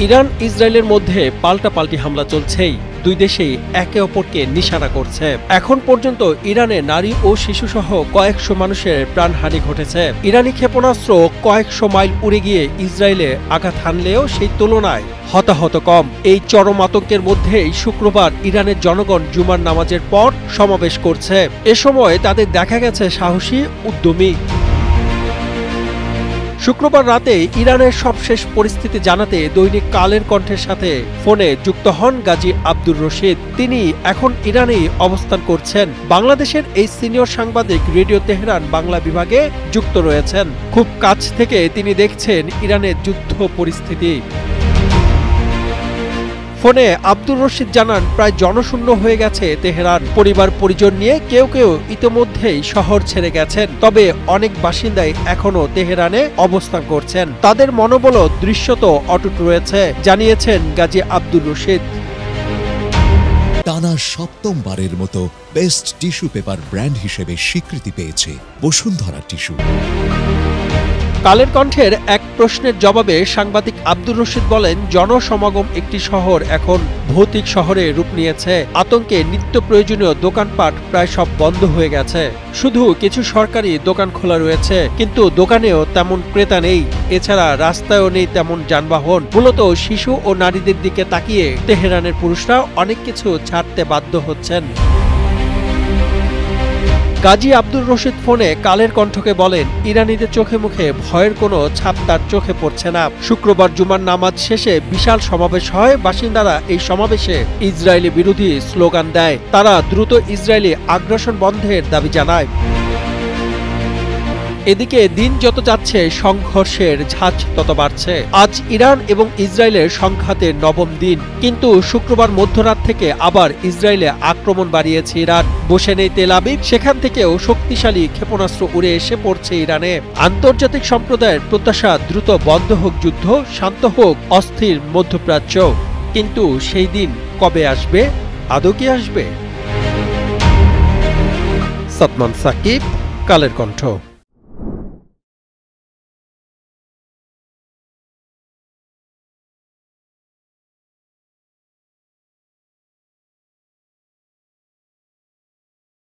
Iran ইসরায়েলের মধ্যে পাল্টাপাল্টি হামলা চলছেই, দুই দেশেই একে অপরকে নিশানা করছে। এখন পর্যন্ত ইরানে নারী ও শিশুসহ কয়েকশো মানুষের প্রাণহানি ঘটেছে। ইরানি ক্ষেপণাস্ত্র কয়েকশো মাইল উড়ে গিয়ে ইসরায়েলে আঘাত হানলেও সেই তুলনায় হতাহত কম। এই চরম আতঙ্কের মধ্যেই শুক্রবার ইরানের জনগণ জুমার নামাজের পর সমাবেশ করছে। এ সময় তাদের দেখা গেছে সাহসী, উদ্যমী। শুক্রবার রাতে ইরানের সবশেষ পরিস্থিতি জানাতে দৈনিক কালের কণ্ঠের সাথে ফোনে যুক্ত হন গাজী আব্দুর রশিদ। তিনি এখন ইরানেই অবস্থান করছেন। বাংলাদেশের এই সিনিয়র সাংবাদিক রেডিও তেহরান বাংলা বিভাগে যুক্ত রয়েছেন। খুব কাছ থেকে তিনি দেখছেন ইরানের যুদ্ধ পরিস্থিতি। ফোনে আব্দুর রশিদ জানান, প্রায় জনশূন্য হয়ে গেছে তেহরান। পরিবার পরিজন নিয়ে কেউ কেউ ইতোমধ্যেই শহর ছেড়ে গেছেন, তবে অনেক বাসিন্দাই এখনো তেহরানে অবস্থান করছেন। তাদের মনোবল দৃশ্যত অটুট রয়েছে, জানিয়েছেন গাজী আব্দুর রশিদ। টানা সপ্তমবারের মতো বেস্ট টিস্যু পেপার ব্র্যান্ড হিসেবে স্বীকৃতি পেয়েছে বসুন্ধরা টিস্যু। কালের কণ্ঠের এক প্রশ্নের জবাবে সাংবাদিক আব্দুর রশিদ বলেন, জনসমাগম একটি শহর এখন ভৌতিক শহরে রূপ নিয়েছে। আতঙ্কে নিত্য প্রয়োজনীয় দোকানপাট প্রায় সব বন্ধ হয়ে গেছে। শুধু কিছু সরকারি দোকান খোলা রয়েছে, কিন্তু দোকানেও তেমন ক্রেতা নেই। এছাড়া রাস্তায়ও নেই তেমন যানবাহন। মূলত শিশু ও নারীদের দিকে তাকিয়ে তেহরানের পুরুষরা অনেক কিছু ছাড়তে বাধ্য হচ্ছেন। গাজী আব্দুর রশিদ ফোনে কালের কণ্ঠকে বলেন, ইরানিদের চোখে মুখে ভয়ের কোনো ছাপ তার চোখে পড়ছে না। শুক্রবার জুমার নামাজ শেষে বিশাল সমাবেশ হয়। বাসিন্দারা এই সমাবেশে ইসরায়েলি বিরোধী স্লোগান দেয়। তারা দ্রুত ইসরায়েলি আগ্রাসন বন্ধের দাবি জানায়। এদিকে দিন যত যাচ্ছে সংঘর্ষের ঝাঁজ তত বাড়ছে। আজ ইরান এবং ইসরায়েলের সংঘাতের নবম দিন, কিন্তু শুক্রবার মধ্যরাত থেকে আবার ইসরায়েলে আক্রমণ বাড়িয়েছে ইরান। বসে নেই তেল আবিব, সেখান থেকেও শক্তিশালী ক্ষেপণাস্ত্র উড়ে এসে পড়ছে ইরানে। আন্তর্জাতিক সম্প্রদায়ের প্রত্যাশা দ্রুত বন্ধ হোক যুদ্ধ, শান্ত হোক অস্থির মধ্যপ্রাচ্য। কিন্তু সেই দিন কবে আসবে? আদৌ কি আসবে? সাদমান সাকিব, কালের কণ্ঠ।